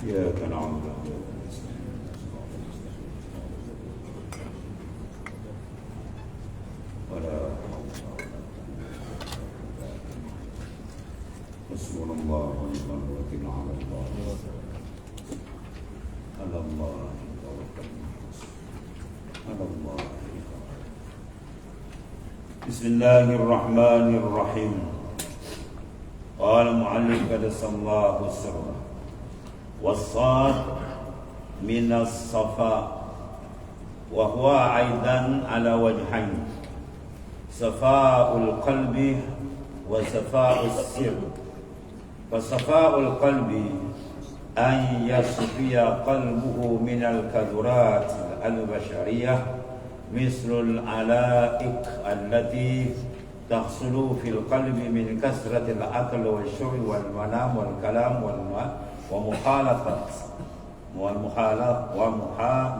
إياك نعبد ولا حسبنا الله ونعم الوكيل على الله على الله توكلنا على الله. بسم الله الرحمن الرحيم. قال المؤلف قدس الله سره والصاد من الصفاء وهو أيضا على وجهين صفاء القلب وصفاء السر. فصفاء القلب أن يصفي قلبه من الكدرات البشرية مثل العلائق التي تحصل في القلب من كثرة الأكل والشرب والمنام والكلام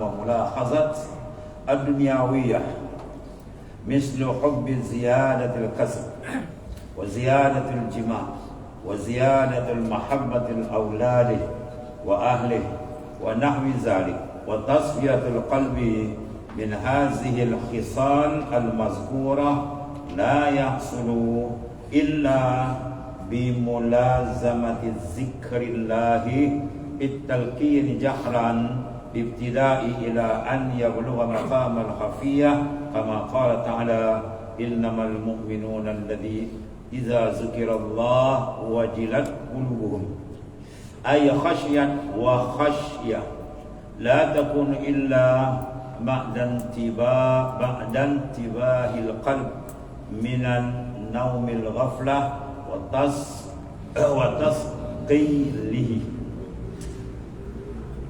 وملاحظة الدنيوية مثل حب زيادة الكسب وزيادة الجماع وزيادة المحبة الأولاد وأهله ونحو ذلك. وتصفية القلب من هذه الخصال المذكورة لا يحصل إلا بملازمة ذكر الله التلقين جهرا بابتداء إلى أن يبلغ مقام الخفية كما قال تعالى إنما المؤمنون الذي إذا ذكر الله وجلت قلوبهم أي خشية وخشية لا تكون إلا بعد انتباه القلب من النوم الغفلة وتثقيله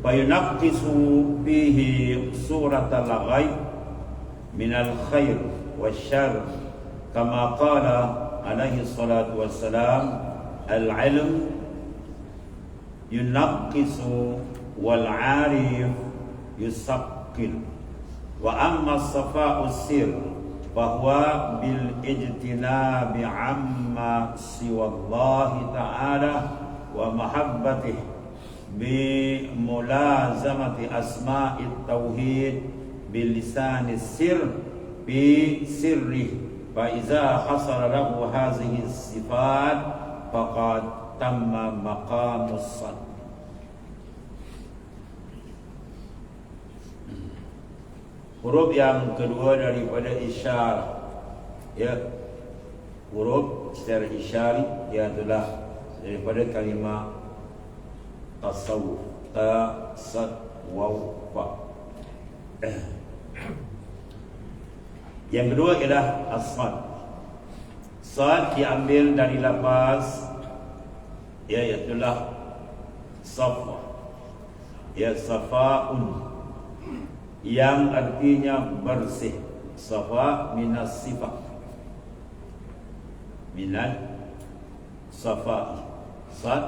فينقص فيه صورة الغيب من الخير والشر كما قال عليه الصلاة والسلام العلم ينقص والعارف يثقل. وأما الصفاء السر فهو بالاجتناب عما سوى الله تعالى ومحبته بملازمة أسماء التوحيد بلسان السر بسره. فإذا حصل له هذه الصفات فقد تم مقام الصدق. Huruf yang kedua daripada isyarat, ya, huruf secara isyari ialah daripada kalimah tasawuf, ta, sad, waw, fa. Yang kedua ialah as-sad. Sad diambil dari lafaz, ya, ialah safa, ya, safaun, yang artinya bersih. Safa minas sifat, minal safa. Sad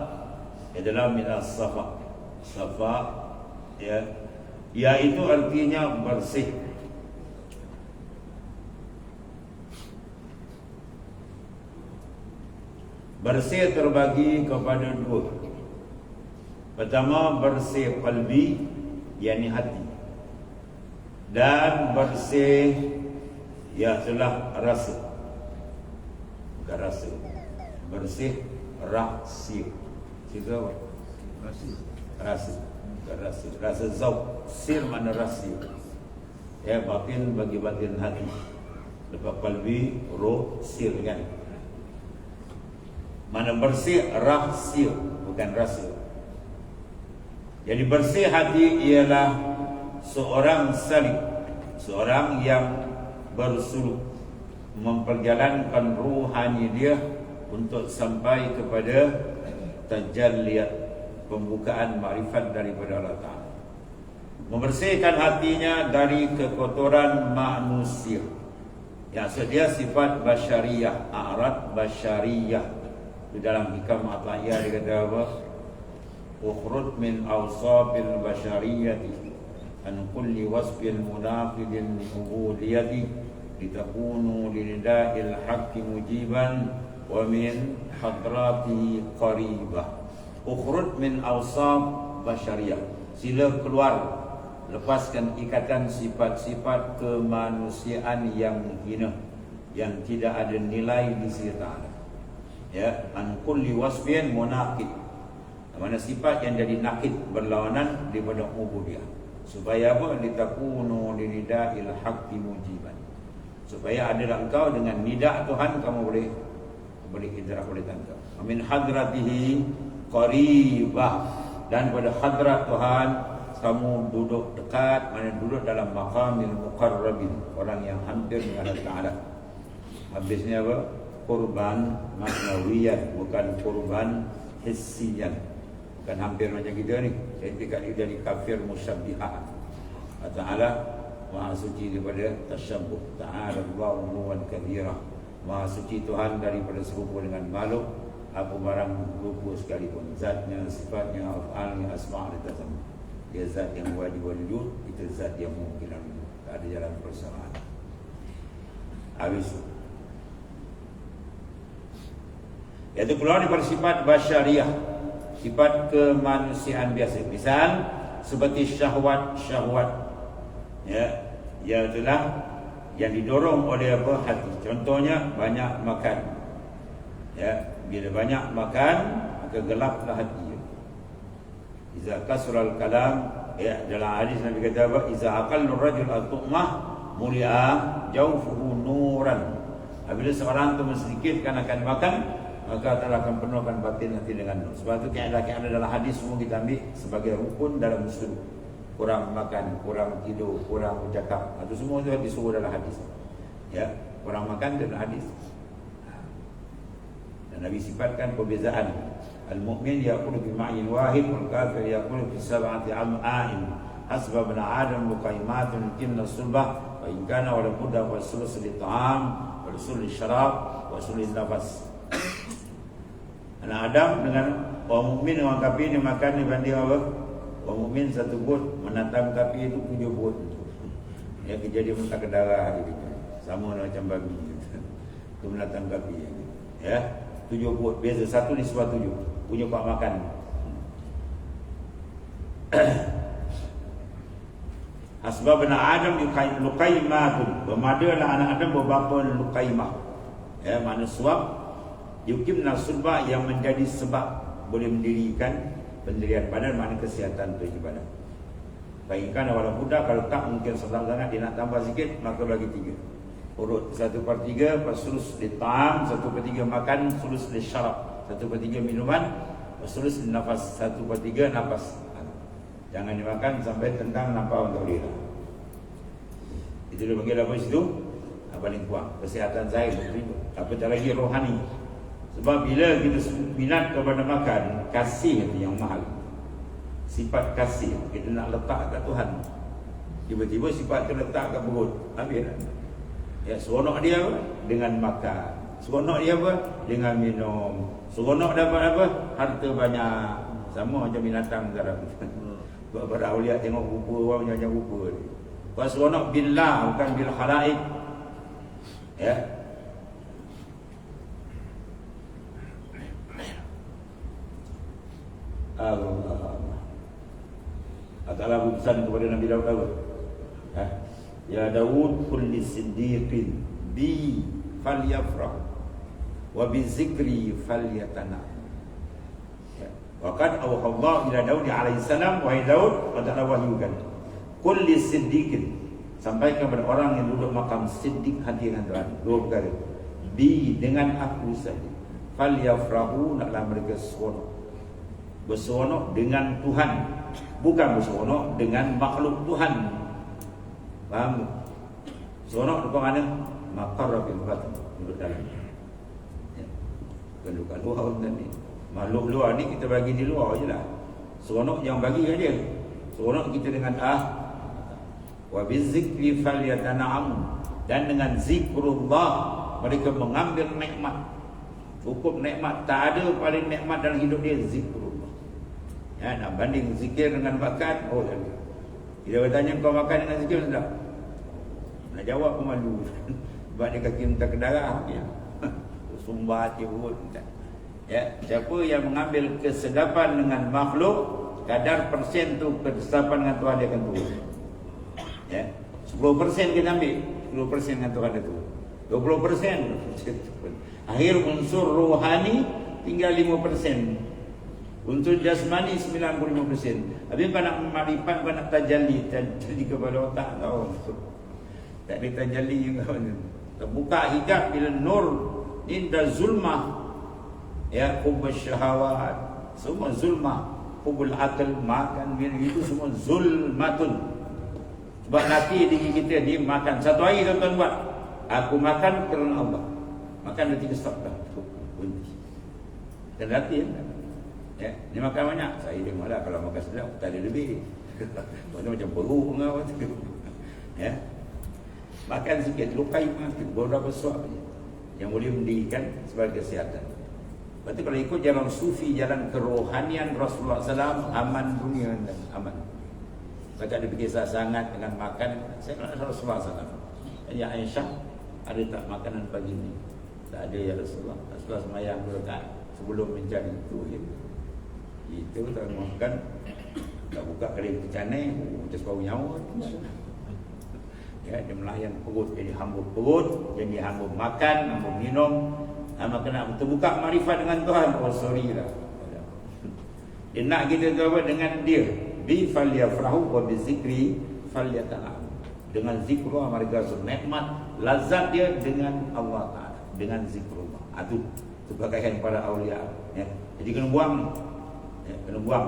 adalah minas safa. Safa, ya, yaitu artinya bersih. Bersih terbagi kepada dua. Pertama, bersih qalbi, yakni hati, dan bersih ialah rasa. Bukan rasa, bersih rahsia. Itu apa? Rasa. Bukan rasa. Rasa zauq. Sir mana rahsia, ya, batin bagi batin hati. Lepas qalbi, roh, sir, kan? Mana bersih rahsia, bukan rasa. Jadi bersih hati ialah seorang salik, seorang yang bersuluk, memperjalankan ruhani dia untuk sampai kepada tajalliyat, pembukaan makrifat daripada Allah Ta'ala. Membersihkan hatinya dari kekotoran manusia. Yang dia sifat basyariyah, a'rad basyariyah. Di dalam hikam Ata'iyah dia kata apa? Ukhrud min awsafil basyariyati an kulli wasfil munafidin ubudiyati litakunu linida'il haqqi mujiban wa min hadratihi qaribah. Ukhrud min awsaf basyariah. Sila keluar, lepaskan ikatan sifat-sifat kemanusiaan yang hina, yang tidak ada nilai di sisi Ta'ala. Ya, an kulli wasfin munaqid. Mana sifat yang jadi nakid, berlawanan daripada ubudiyah. Supaya apa? Litakunu lirida'il haqqi mujiban. Supaya adalah engkau dengan nidak Tuhan, kamu boleh idrak, boleh tangkap. Min hadratihi qaribah, dan pada hadrat Tuhan kamu duduk dekat, mana duduk dalam maqamil muqarrabin, orang yang hampir dengan Allah Ta'ala. Habisnya apa? Kurban maknawiyan, bukan kurban hissiyan. Bukan hampir macam kita ni. Saya jadi kafir musyabbihah. Allah Ta'ala Maha suci daripada tasyabbuh. Ta'ala Allahu uluwan kabira. Maha suci Tuhan daripada serupa dengan makhluk, apa barang rupa sekalipun. Zatnya, sifatnya, af'alnya, asma' dan tasam. Dia zat yang wajib wujud, itu zat yang mungkin wujud. Tak ada jalan persamaan. Habis itu. Iaitu keluar daripada sifat basyariah, sifat kemanusiaan biasa. Misal seperti syahwat, ya, iaitulah yang didorong oleh apa? Hati. Contohnya banyak makan. Ya, bila banyak makan maka gelaplah hati. Iza kasral kalam, ya, dalam hadis Nabi kata apa? Iza aqallu rajul al-tu'mah mulia jawfuhu nuran. Apabila seorang itu sedikitkan akan makan, maka Allah akan penuhkan batin hati dengan nur. Sebab itu kaedah-kaedah dalam hadis semua kita ambil sebagai rukun dalam Muslim. Kurang makan, kurang tidur, kurang bercakap, itu semua itu disuruh dalam hadis. Ya, kurang makan dalam hadis. Dan Nabi sifatkan perbezaan. Al-mu'min yaqulu bi ma'in wahid wal kafir yaqulu bi sab'ati am'ain. Hasba ibn Adam luqaimatun kinna sulbah wa in kana wala budda wa sulus li ta'am wa sulus li syarab wa sulus nafas. Anak Adam dengan orang mukmin dengan kafir ni makan ni banding apa? Orang mukmin satu but, menatang kafir itu 7 but. Ya, kejadian muntah ke darah gitu. Sama macam babi gitu. Tu menatang kafir. Ya, 7 but, beza satu ni sebab 7. Punya pak makan. Asbab anak Adam luqaimatun. Bermadalah anak Adam beberapa luqaimah. Ya, makna suap yukimna sulba, yang menjadi sebab boleh mendirikan pendirian badan, makna kesihatan tu ibadah. Baikkan awal muda, kalau tak mungkin sedang sangat dia nak tambah sikit, maka bagi 3. Urut 1/3 sulus di ta'am, 1/3 makan, sulus di syarab, 1/3 minuman, sulus di nafas, 1/3 nafas. Jangan dimakan sampai tentang nampak untuk dia. Itu dia panggil apa situ? Paling kuat kesihatan saya betul. Apatah lagi rohani. Sebab bila kita minat kepada makan, kasih itu yang mahal. Sifat kasih kita nak letak kat Tuhan. Tiba-tiba sifat tu letak kat perut, habis. Ya, seronok dia apa? Dengan makan. Seronok dia apa? Dengan minum. Seronok dapat apa? Harta banyak. Sama macam binatang sekarang. Para awliya tengok rupa orang macam rupa. Kalau seronok billah, bukan bil khalaik. Ya. Allah berpesan kepada Nabi Daud apa? Ya Daud, kulli siddiqin bi falyafrah wa bi zikri falyatana. Wa qad awha ila Daud alaihi salam, wahai Daud, pada wahyukan kulli siddiqin, sampaikan kepada orang yang duduk makam siddiq, hati dengan Tuhan, 2 perkara. Bi, dengan aku saja. Falyafrahu, naklah mereka seronok. Berseronok dengan Tuhan, bukan berseronok dengan makhluk Tuhan. Faham? Seronok dekat mana? Maqarrabil batin, duduk dalam. Ya. Bukan luar tadi. Makhluk luar ni kita bagi di luar je lah. Seronok yang bagi kan dia. Seronok kita dengan wa bizikri falyatana'am, dan dengan zikrullah mereka mengambil nikmat. Hukum nikmat, tak ada paling nikmat dalam hidup dia zikrullah. Ya, nak banding zikir dengan makan, oh tak ada. Dia bertanya kau makan dengan zikir tak? Nak jawab pun malu. Sebab dia kaki minta ke darah ya. Sumbat hati urut. Ya, siapa yang mengambil kesedapan dengan makhluk, kadar persen tu kesesapan dengan Tuhan dia akan turun. Ya, 10% kita ambil, 10% dengan Tuhan dia turun. 20% akhir unsur rohani tinggal 5%. Unsur jasmani 95%. Habis kau nak marifat, kau nak tajalli kepada otak kau. Tak ada tajalli juga. Terbuka hijab bila nur inda zulmah. Ya, hubbus syahawat, semua zulmah. Hubbul akal, makan minum itu semua zulmatun. Sebab nanti diri kita dia makan. Satu hari tuan-tuan buat, aku makan kerana Allah. Makan dah 3 stop dah. Berhenti. Dan nanti ya, dia makan banyak. Saya dengar lah kalau makan sedap tak ada lebih. Macam perut ngau tu. Ya. Makan sikit, lukai mati beberapa suap je yang boleh mendirikan sebagai kesihatan. Lepas tu kalau ikut jalan sufi, jalan kerohanian Rasulullah SAW, aman dunia dan aman. Maka ada kisah sangat dengan makan. Saya kenal Rasulullah SAW. Ya Aisyah, ada tak makanan pagi ni? Tak ada ya Rasulullah. Rasulullah semayang 2 rakaat sebelum mencari itu. Ya. Itu tak makan, tak buka kali kecanai, macam sebab nyawa. Ya, dia melayan perut, jadi hambur perut, jadi hambur makan, hambur minum. Maka nak terbuka marifat dengan Tuhan. Oh sorry lah. Dia nak kita tu apa dengan dia. Bi falyafrahu wa bi zikri falyata'am. Dengan zikrullah mereka nikmat, lazat dia dengan Allah Taala, dengan zikrullah. Itu sebagaikan para aulia. Ya. Jadi kena buang, ya, kena buang.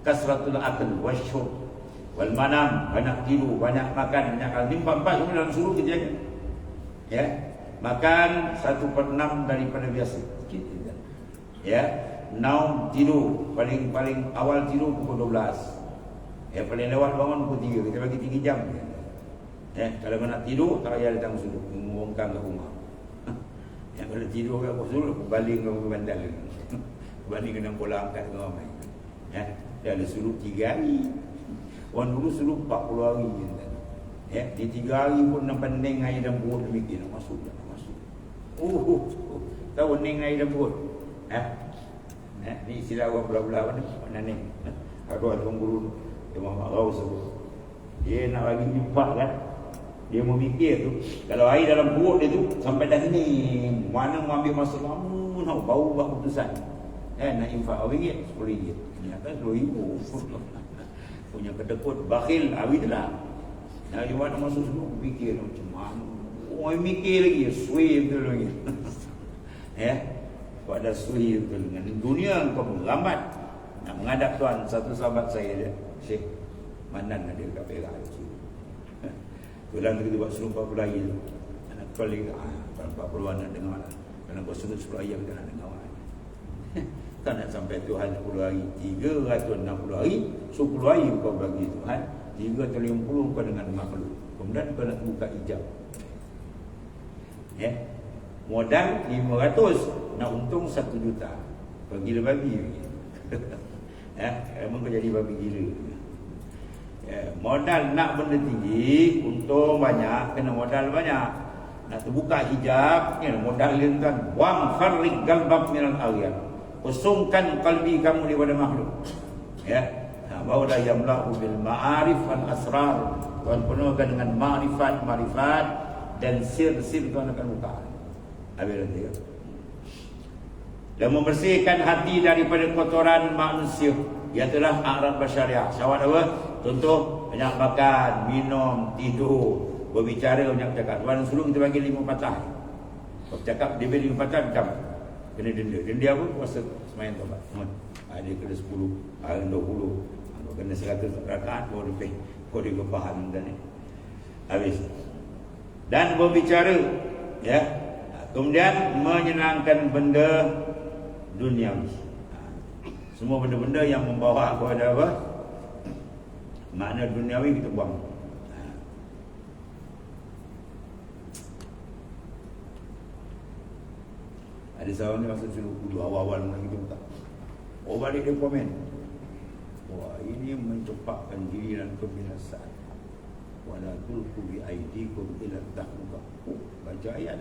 Kasratul akal wasyurb wal manam, banyak tidur, banyak makan, banyak kali. 4 semua dalam suruh kita jaga. Ya. Makan 1/6 daripada biasa. Ya. Naum, tidur, paling awal tidur pukul 12. Ya, paling lewat bangun pukul 3. Kita bagi 3 jam. Ya, kalau nak tidur tak payah datang sudut, mengumumkan ke rumah. Yang kalau tidur kat sudut, baling ke bandar. Baling kena bola angkat ke ramai. Ya, dia ada sudut 3 hari. Orang dulu sudut 40 hari. Ya, di 3 hari pun nampak neng air dalam perut demikian. Nak masuk. Tahu neng air dalam perut. Ni istilah orang belah-belah mana neng. Aku ada orang guru dia marah sebut. Dia nak bagi jumpa kan. Dia memikir tu kalau air dalam perut dia tu sampai dah ni mana mau ambil masa lama nak bau buat keputusan. Nak infak RM10. Ternyata RM10,000. Punya kedekut bakhil awi dah. Nak dia nak masuk semua fikir macam mana. Orang mikir lagi sui betul lagi. Ya. Pada sui betul dengan dunia kau merambat nak menghadap Tuhan. Satu sahabat saya dia Syekh Manan ada kat Perak. Tulang kita buat serupa pulai tu. Anak paling 40-an nak dengar lah. Kalau buat sudut 10 ayam kita nak dengar lah. Tak nak sampai Tuhan 10 hari 360 hari 10 hari kau bagi Tuhan 330 kau dengan makhluk. Kemudian kau nak buka hijab. Ya. Modal 500 nak untung 1 juta. Kau gila babi. Ya, emang kau jadi babi gila. Ya, modal nak benda tinggi, untung banyak, kena modal banyak. Nak terbuka hijab, ya, modal dia kan. Wam kharriq qalbak minal aghyar. Kosongkan kalbi kamu daripada makhluk. Ya. Barulah yamla'u bil ma'arif wal asrar. Tuhan penuhkan dengan ma'rifat dan sir-sir Tuhan akan buka. Habis nanti ya. Dan membersihkan hati daripada kotoran manusia. Iaitulah a'rad basyariah. Syawat apa? Contoh, banyak makan, minum, tidur, berbicara, banyak cakap. Tuhan suruh kita bagi 5 patah. Kalau cakap dia beri 5 patah, macam kena denda. Denda apa? Puasa semayang taubat. Dia kena 10, ada 20. Kalau kena 100 rakaat, baru lebih. Kau dia faham dan ni. Habis. Dan berbicara, ya. Kemudian menyenangkan benda duniawi. Semua benda-benda yang membawa kepada apa? Makna duniawi kita buang. Ada seorang ni masa dulu awal-awal mula kita buka. Oh balik dia komen. Wah ini mencopakkan diri dalam kebinasaan. Wala tulqu bi aidikum ila tahluka. Baca ayat.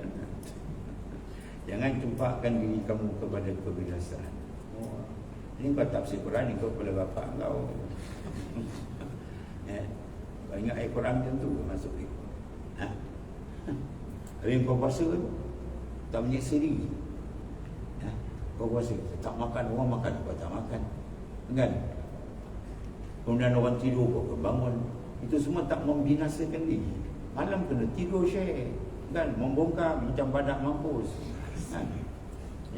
Jangan campakkan diri kamu kepada kebinasaan. Ini kau tafsir Quran ni kau kepala bapak kau. Kau ingat ayat Quran tentu masuk ni. Habis kau puasa tu tak menyiksa diri. Kau puasa tak makan, orang makan kau tak makan, kan? Kemudian orang tidur kau bangun. Itu semua tak membinasakan diri. Malam kena tidur share, kan? Membongkar macam badak mampus, kan?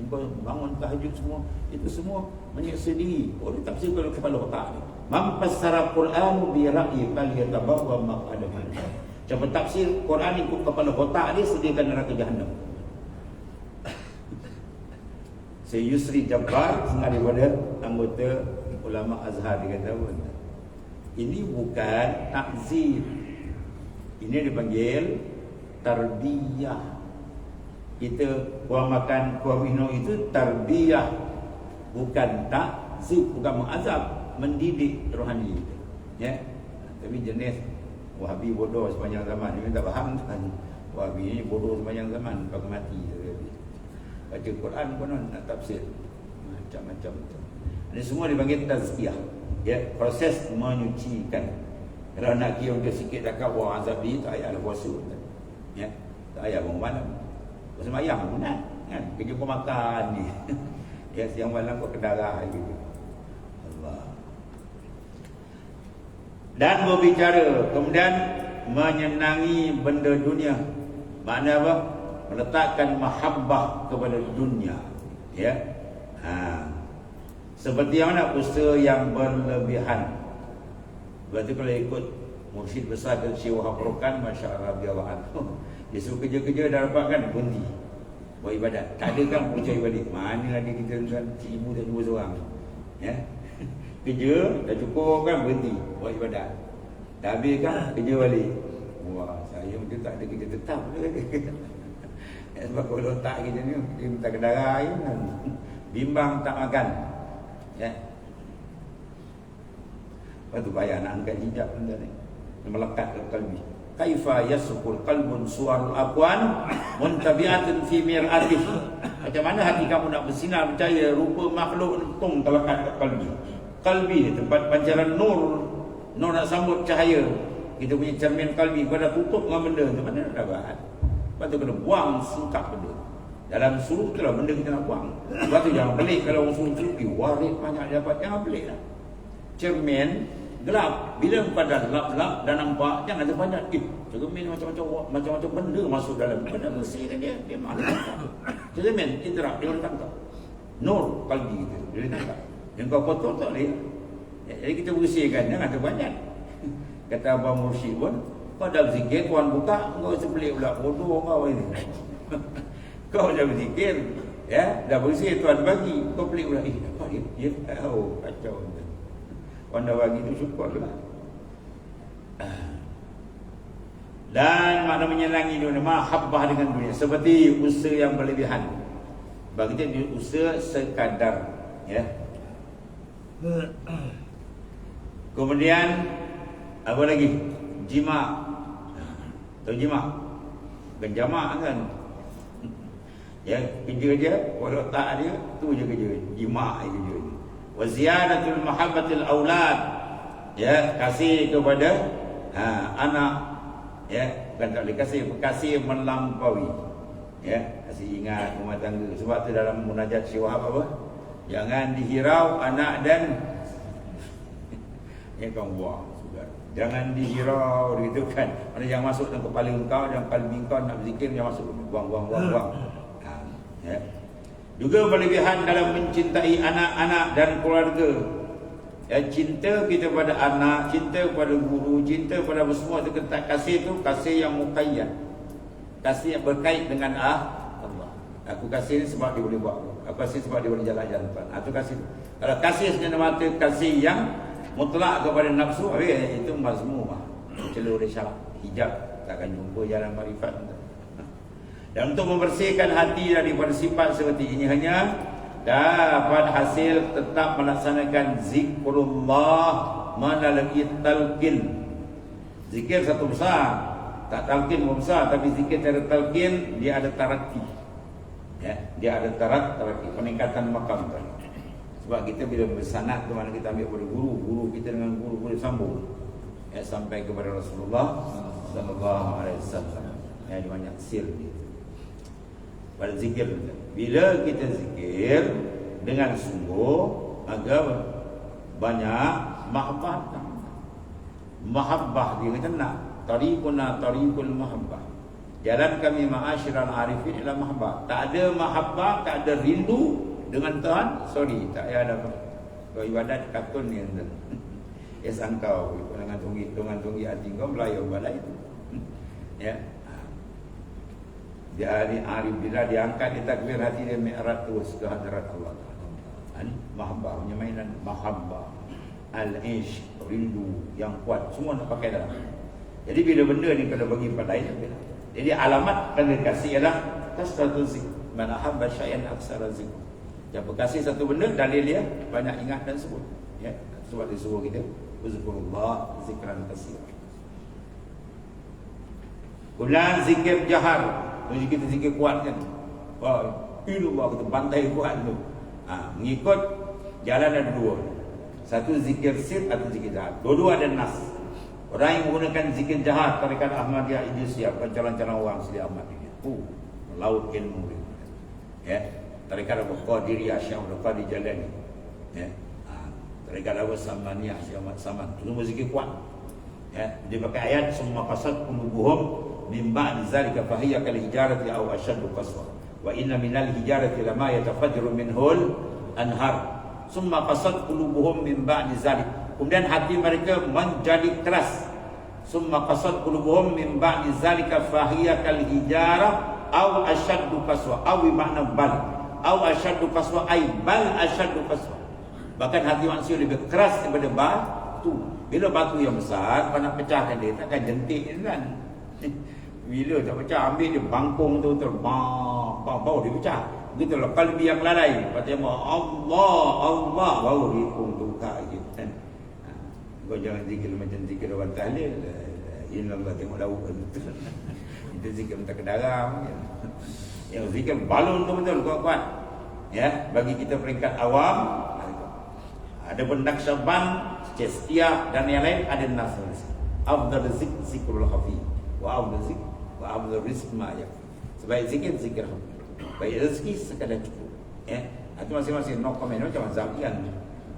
Kau bangun tahajud semua, itu semua menyiksa diri. Boleh tafsir kalau kepala otak ni. Mampassara Quran bi ra'yi fal yatabawwa maq'adahu. Cuba tafsir Quran ikut kepala otak dia, sediakan neraka jahanam. Yusri Jabbar daripada anggota ulama Azhar dia kata pun, ini bukan takzir, ini dipanggil tarbiyah. Kita kuah makan, kuah minum itu tarbiyah, bukan takzir, bukan mengazab, mendidik rohani. Ya, tapi jenis Wahabi bodoh sepanjang zaman. Dia tak faham kan, Wahabi ni bodoh sepanjang zaman, pakai mati. Baca Quran pun nak tafsir macam-macam tu. Ini semua dipanggil tazkiyah. Ya, proses menyucikan. Kalau nak kira dia sikit dekat buang azab ni, tak payah puasa. Ya, tak payah bangun malam. Puasa mayang pun kan. Kerja kau makan ni. Ya, siang malam kau kedarah gitu. Allah. Dan berbicara, kemudian menyenangi benda dunia. Makna apa? Meletakkan mahabbah kepada dunia. Ya. Seperti yang mana usaha yang berlebihan. Berarti kalau ikut mursyid besar ke Syekh Wahab Rokan, masya-Allah radhiyallahu anhu, dia suruh kerja-kerja dah dapat kan berhenti buat ibadat. Tak ada kan percaya balik. Mana ada kita kan ibu dan dua seorang. Ya. Kerja dah cukup kan berhenti buat ibadat. Dah habis kan kerja balik. Wah, saya macam tak ada kerja tetap. Sebab kalau tak kita ni dia minta kedarah kan. Bimbang tak makan. Ya. Lepas tu bayar nak angkat hijab benda ni. Dia melekat ke kalbi. Kaifa yasqul qalbun suwarul aqwan muntabi'atun fi mir'atih. Macam mana hati kamu nak bersinar bercahaya rupa makhluk untung terlekat ke kalbi. Kalbi ni tempat pancaran nur. Nur nak sambut cahaya. Kita punya cermin kalbi kau dah tutup dengan benda tu, mana nak dapat? Lepas tu kena buang singkap benda. Dalam suruh tu lah benda kita nak buang. Lepas tu jangan pelik kalau orang suruh tu warik banyak dapat. Jangan pelik lah. Cermin gelap. Bila kau dah gelap-gelap dah nampak, jangan ada banyak. Cermin macam-macam benda masuk dalam. Benda bersihkan dia. Dia malah tangkap. Cermin indra dia boleh tangkap. Nur kalbi kita dia boleh tangkap. Yang kau kotor tak boleh. Jadi kita bersihkan, jangan ada banyak. Kata Abang Mursyid pun, kau dah berzikir, Tuan buka, kau sebelik pula bodoh kau ini. Kau dah berzikir, ya, dah bersih Tuan bagi, kau pelik pula, dapat dia, ya, kacau. Tuan dah bagi tu syukurlah. Dan makna menyenangi dunia, mahabbah dengan dunia, seperti usaha yang berlebihan. Bagi dia usaha sekadar, ya. Kemudian apa lagi? Jima. Tahu jima? Bukan jamak kan? Ya, kerja je, walau tak dia, tu je kerja. Jima kerja. Wa ziyadatul mahabbatil aulad. Ya, kasih kepada anak. Ya, bukan tak boleh kasih melampaui. Ya, kasih ingat rumah tangga. Sebab tu dalam munajat Syekh Wahab apa? Jangan dihirau anak dan yang kau buang. Jangan dihirau gitu kan. Mana yang masuk dalam kepala engkau dan kalbi engkau nak berzikir yang masuk buang. Ya. Juga berlebihan dalam mencintai anak-anak dan keluarga. Ya, cinta kita pada anak, cinta pada guru, cinta pada semua itu kita kasih tu kasih yang muqayyad. Kasih yang berkait dengan Allah. Aku kasih ni sebab dia boleh buat. Aku kasih sebab dia boleh jalan-jalan. Itu kasih. Kalau kasih semata-mata kasih yang mutlak kepada nafsu, itu mazmumah, celur syarak, hijab, takkan jumpa jalan marifat. Dan untuk membersihkan hati daripada sifat seperti ini hanya dapat hasil tetap melaksanakan zikrullah melalui talqin. Zikir satu besar, tak talqin besar, tapi zikir cara talqin dia ada tarakki. Ya, dia ada tarakki, peningkatan makam tadi. Sebab kita bila bersanad ke mana kita ambil pada guru, guru kita dengan guru boleh sambung sampai kepada Rasulullah sallallahu alaihi wasallam. Dia banyak sir dia. Pada zikir, bila kita zikir dengan sungguh, maka banyak mahabbah dia kata nak tariquna tariqul mahabbah. Jalan kami ma'asyiral arifin ila mahabbah. Tak ada mahabbah, tak ada rindu dengan Tuhan, sorry, tak payah ada apa. Kau ibadat katun ni anda. Sangkau dengan tunggi hati kau melayau balai itu. Ya. Dia hari bila diangkat di takbir hati dia mi'raj terus ke hadirat Allah Taala. Ini mahabbah, punya mainan mahabbah. Al-ish, rindu yang kuat, semua nak pakai dalam. Jadi bila benda ni kalau bagi pada lain, jadi alamat tanda kasih ialah tasdatu zik. Man ahabba syai'an aksara zik. Siapa kasih satu benda, dalil dia banyak ingat dan sebut. Ya, sebab dia suruh kita uzkurullah zikran katsira. Kemudian zikir jahar, kita zikir kuat kan. Wah, illallah kita bantai kuat tu. Mengikut jalan ada dua. Satu zikir sir atau zikir jahar. Dua-dua ada nas. Orang yang menggunakan zikir jahar, tarekat Ahmadiyah Idrisiyah, calon-calon orang Sidi Ahmad ini. Laut ilmu. Ya. Tarekat Abu Qadiriyah, Syekh Abdul Qadir Jalani. Ya. Tarekat Abu Samaniyah, Syekh Ahmad Saman. Semua zikir kuat. Ya. Dia pakai ayat summa qasat qulubuhum min ba'di zalika fahiya kal hijarati aw ashaddu qaswa. Wa inna minal hijarati lama yatafajjaru minhul anhar. Summa qasat qulubuhum min ba'di zalik. Kemudian hati mereka menjadi keras. Summa qasat qulubuhum min ba'di zalika fahiya kal hijarah aw ashaddu qaswa. Aw makna bal. Aw ashaddu qaswa ay bal ashaddu qaswa. Bahkan hati manusia lebih keras daripada batu. Bila batu yang besar, kau nak pecahkan dia, takkan jentik kan. Bila tak pecah, ambil dia bangkung tu bau dia pecah. Begitulah qalbi yang lalai. Pertama Allah baru dia pun buka gitu kan. Kau jangan zikir macam zikir orang tahlil. Innallaha tengok lauk betul. Itu zikir minta kedaram. Yang zikir balon tu betul kuat-kuat. Ya, bagi kita peringkat awam. Ada Naqsyaband, Cestiah dan yang lain ada nas. Afdal zikrul khafi wa afdal rizq ma yakfi. Sebaik zikir khafi. Baik rezeki sekadar cukup. Ya, itu masing-masing no comment macam mazhab kan.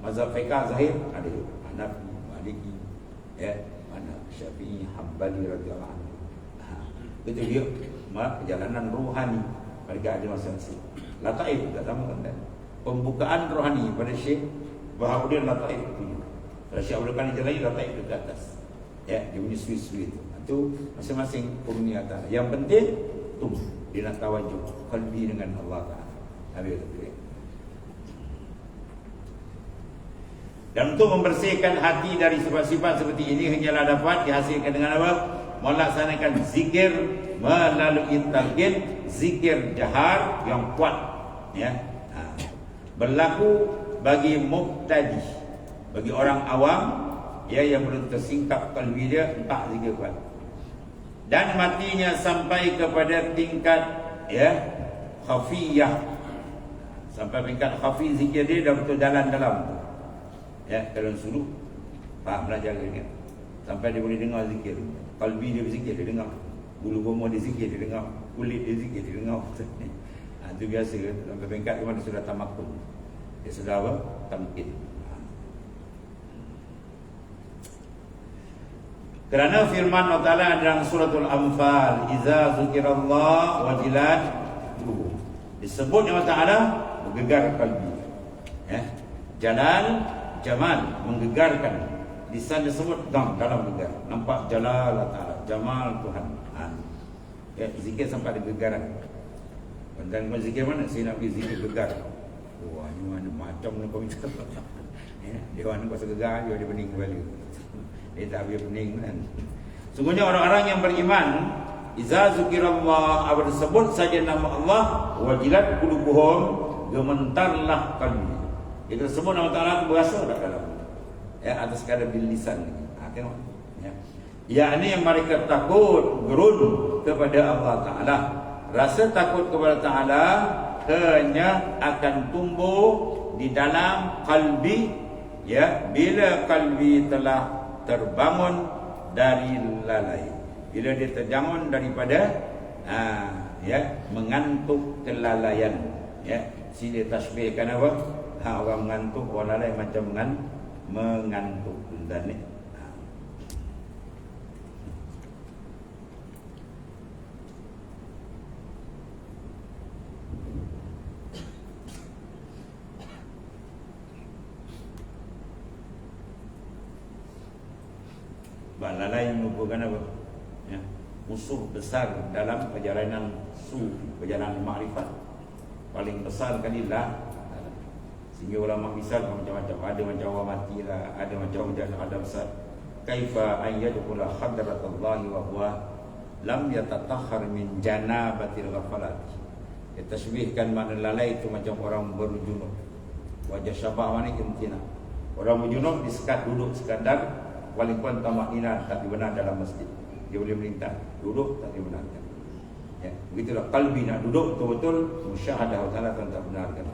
Mazhab fiqh zahir ada Hanafi, Maliki, ya, mana Syafi'i, Hambali radhiyallahu anhu. Itu dia perjalanan rohani mereka ada masing-masing. Lataif tak sama kan. Pembukaan rohani pada Syekh Bahaudin Lataif itu. Kalau Syekh Abdul Qadir Jalani Lataif itu ke atas. Ya, dia punya sui-sui itu. Itu masing-masing penghuni atas. Yang penting tu dia nak tawajuh qalbi dengan Allah Taala. Habis itu. Dan untuk membersihkan hati dari sifat-sifat seperti ini hanyalah dapat dihasilkan dengan apa? Melaksanakan zikir melalui talqin, zikir jahar yang kuat. Ya. Berlaku bagi mubtadi, bagi orang awam ya yang belum tersingkap kalbi dia tak zikir kuat. Dan matinya sampai kepada tingkat ya khafiyah. Sampai tingkat khafi zikir dia dah betul jalan dalam. Ya, kalau suruh faham belajar dia. Sampai dia boleh dengar zikir. Kalbi dia berzikir, dia dengar. Bulu bomoh dia zikir, dia dengar. Kulit dia zikir, dia dengar. Itu biasa sampai tingkat di mana sudah tamakun. Dia sudah apa? Tamkin. Kerana firman Allah Ta'ala dalam suratul Anfal, Iza zukirallah wajilat qulubuhum. Disebut Allah Ta'ala menggegar kalbi. Ya. Jamal menggegarkan. Di sana disebut dalam gegar. Nampak jalal Allah Ta'ala, jamal Tuhan. Ya, zikir sampai ada gegaran. Dan zikir mana? Saya nak pergi zikir gegar. Wah, ni mana macam mana kau minta. Ya, dia mana kuasa gegar, dia pening kembali. Dia tak biar pening kan. Sungguhnya orang-orang yang beriman, iza zikirallah, apabila sebut saja nama Allah, wajilat qulubuhum, gementarlah kalbi. Kita sebut nama Ta'ala berasa tak dalam. Ya, atas sekadar bil lisan. Tengok. Ya. Yakni mereka takut gerun kepada Allah Ta'ala. Rasa takut kepada Ta'ala hanya akan tumbuh di dalam kalbi, ya, bila kalbi telah terbangun dari lalai, bila dia terbangun daripada ya, mengantuk kelalaian, ya. Sini tasbihkan apa? Orang mengantuk, orang lalai macam mengantuk dan ni. Lalai merupakan apa? Ya, musuh besar dalam perjalanan perjalanan makrifat. Paling besar kalilah. Sehingga ulama misal macam-macam, ada macam orang mati lah, ada macam ada besar. Kaifa an yadkhula hadratallahi wa huwa lam yatatahhar min janabatil ghafalat. Ya, tasbihkan makna lalai itu macam orang berjunub. Wajah syabah mana intina. Orang berjunub disekat duduk sekadar walaupun tamaknina tak dibenar dalam masjid. Dia boleh melintah, duduk tak dibenarkan. Ya, begitulah kalbi nak duduk betul-betul musyahadah Allah Taala tak benarkan.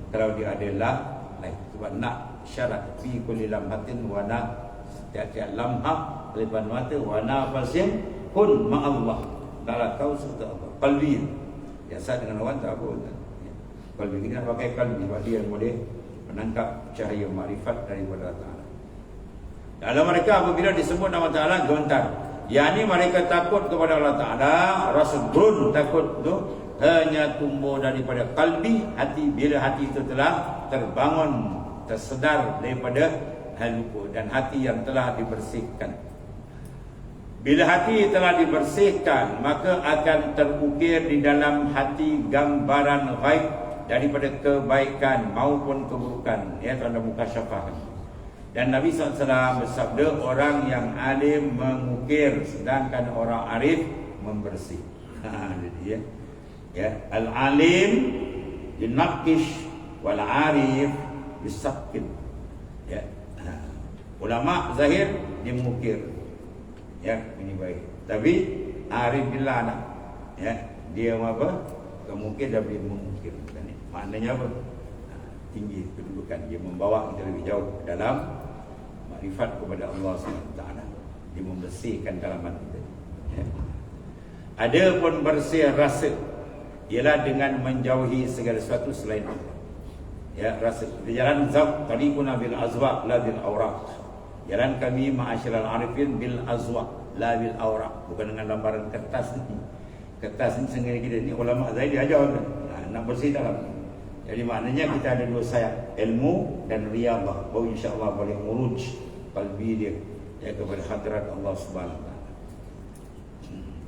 Kalau dia adalah sebab nak syarat fi kulli lamhatin wa na setiap lamhah leban mata wa nafasin kun ma Allah. Taala tahu serta Allah. Kalbi biasa dengan orang tak apa. Ya. Kalbi kita pakai kalbi sebab dia yang boleh menangkap cahaya makrifat daripada Allah Taala. Dalam mereka apabila disebut nama Ta'ala gontar, yakni mereka takut kepada Allah Ta'ala. Rasa gun takut tu hanya tumbuh daripada kalbi, hati. Bila hati itu telah terbangun, tersedar daripada hal lupa, dan hati yang telah dibersihkan. Bila hati telah dibersihkan, maka akan terukir di dalam hati gambaran ghaib daripada kebaikan maupun keburukan. Ya, tanda mukasyafah. Dan Nabi SAW bersabda, orang yang alim mengukir, sedangkan orang arif membersih. Jadi ya, al-alim yunaqish wal arif yusakkin. Ya. Ulama zahir dia mengukir. Ya, ini baik. Tapi arif billah nak. Ya, dia apa? Mungkin dia boleh mengukir. Maknanya apa? Tinggi kedudukan, dia membawa kita lebih jauh dalam makrifat kepada Allah SWT. Dia membersihkan dalaman kita. Ya. Ada pun bersih rasa, ialah dengan menjauhi segala sesuatu selain Allah. Ya, rasa. Jalan zawq tariquna bil azwaq la bil awraq. Jalan kami ma'asyiral arifin bil azwaq la bil awraq. Bukan dengan lembaran kertas ni. Kertas ni sengaja kita ni ulama Zaid dia ajar nak bersih dalam. Jadi maknanya kita ada dua sayap, ilmu dan riyadhah. Baru insya-Allah boleh muruj kalbi dia ya kepada hadrat Allah Subhanahu Wa Taala.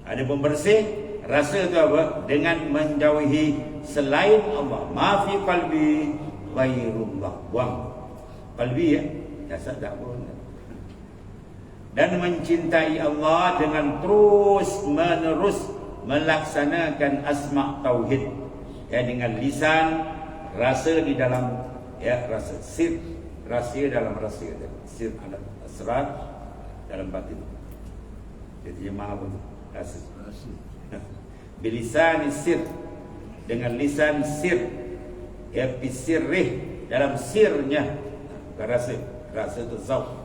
Ada pembersih rasa tu apa? Dengan menjauhi selain Allah. Ma fi qalbi ghairullah. Buang kalbi ya, dasar tak pun. Dan mencintai Allah dengan terus menerus melaksanakan asma tauhid ya, dengan lisan, rasa di dalam ya, rasa sir, rahsia dalam rahsia, sir ada asrar dalam batin. Jadi jemaah pun rasa bilisan sir, dengan lisan sir ya, bisirrih dalam sirnya, rasa itu zauq.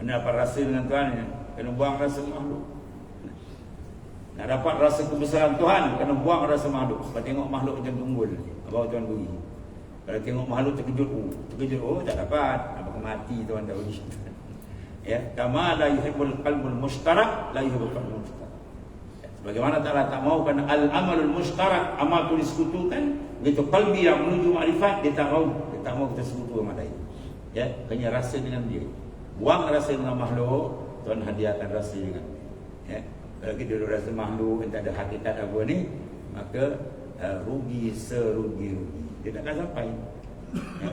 Mana dapat rasa dengan Tuhan ya? Kena buang rasa makhluk. Nak dapat rasa kebesaran Tuhan, kena buang rasa makhluk. Sebab tengok makhluk macam tunggul, bawa Tuhan beri. Kalau tengok makhluk terkejut, tak dapat. Nampak mati Tuhan tak beri. Ya, kama la yuhibbul qalbul mushtarak, la yuhibbul qalbul mushtarak. Sebagaimana Ta'ala tak mau kan al-amalul mushtarak, amal tu disekutukan, begitu qalbi yang menuju makrifat dia tak mau kita sekutu sama lain. Ya, hanya rasa dengan dia. Buang rasa dengan makhluk, Tuhan hadiahkan rasa dengan dia. Ya. Kalau kita duduk rasa makhluk, tak ada hakikat apa ni, maka rugi serugi-rugi. Dia takkan sampai. Ya.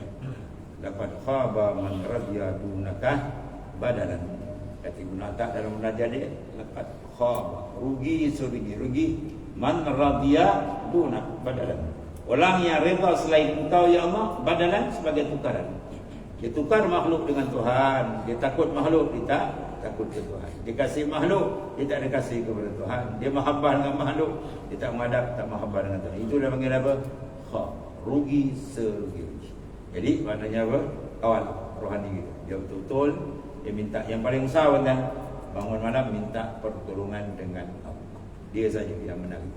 Dapat khaba man radhiya dunaka badalan. Kata Ibn Atta dalam munajat dia, dapat khaba, rugi serugi-rugi man radhiya dunaka badalan. Orang yang redha selain engkau ya Allah, badalan sebagai tukaran. Dia tukar makhluk dengan Tuhan. Dia takut makhluk, dia tak takut ke Tuhan. Dia kasih makhluk, dia tak ada kasih kepada Tuhan. Dia mahabbah dengan makhluk, dia tak menghadap, tak mahabbah dengan Tuhan. Itu dia panggil apa? Rugi serugi. Jadi maknanya apa? Kawan rohani gitu. Dia betul-betul dia minta yang paling besar kan, bangun malam minta pertolongan dengan Allah. Dia saja yang menarik.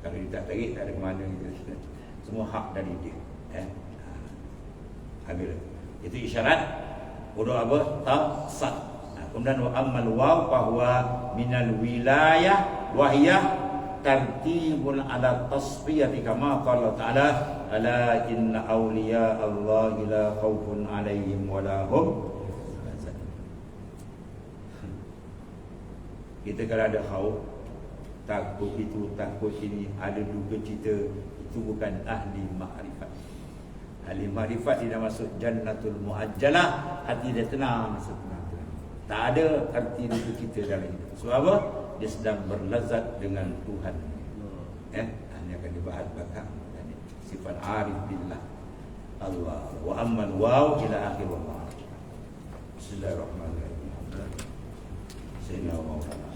Kalau dia tak tarik, tak ada ke mana gitu. Semua hak dari dia. Ambil. Itu isyarat wudu apa? Tasad. Kemudian wa ammal waw bahwa minal wilayah wa hiya tartibun ala tasfiyati kama qala ta'ala ala inna awliya Allah la khaufun alaihim wa la hum yahzanun. Kita kalau ada khauf, takut itu, takut ini, ada duka cita, itu bukan ahli makrifat. Ahli makrifat dia dah masuk jannatul muajjalah, hati dia tenang, senang. Tak ada arti duka cita dalam hidup. Sebab apa? Dia sedang berlazat dengan Tuhan. Ini akan dibahas belakang. Sifat arif billah Allah. Wa amman waw ila akhir wa Bismillahirrahmanirrahim. Sayyidina wa maulana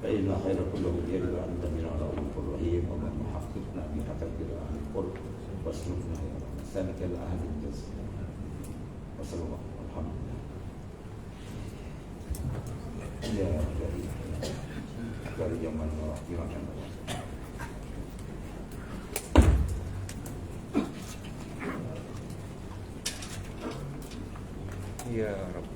fa inna khayra kulli yadi wa anta min al-ghafurur rahim wa man muhaqqiqna bi haqqil al-qurb waslufna ya sanaka al-ahli al-jazm wa sallallahu alhamdulillah. Ya dari zaman Imam Syafi'i. Ya Rabb.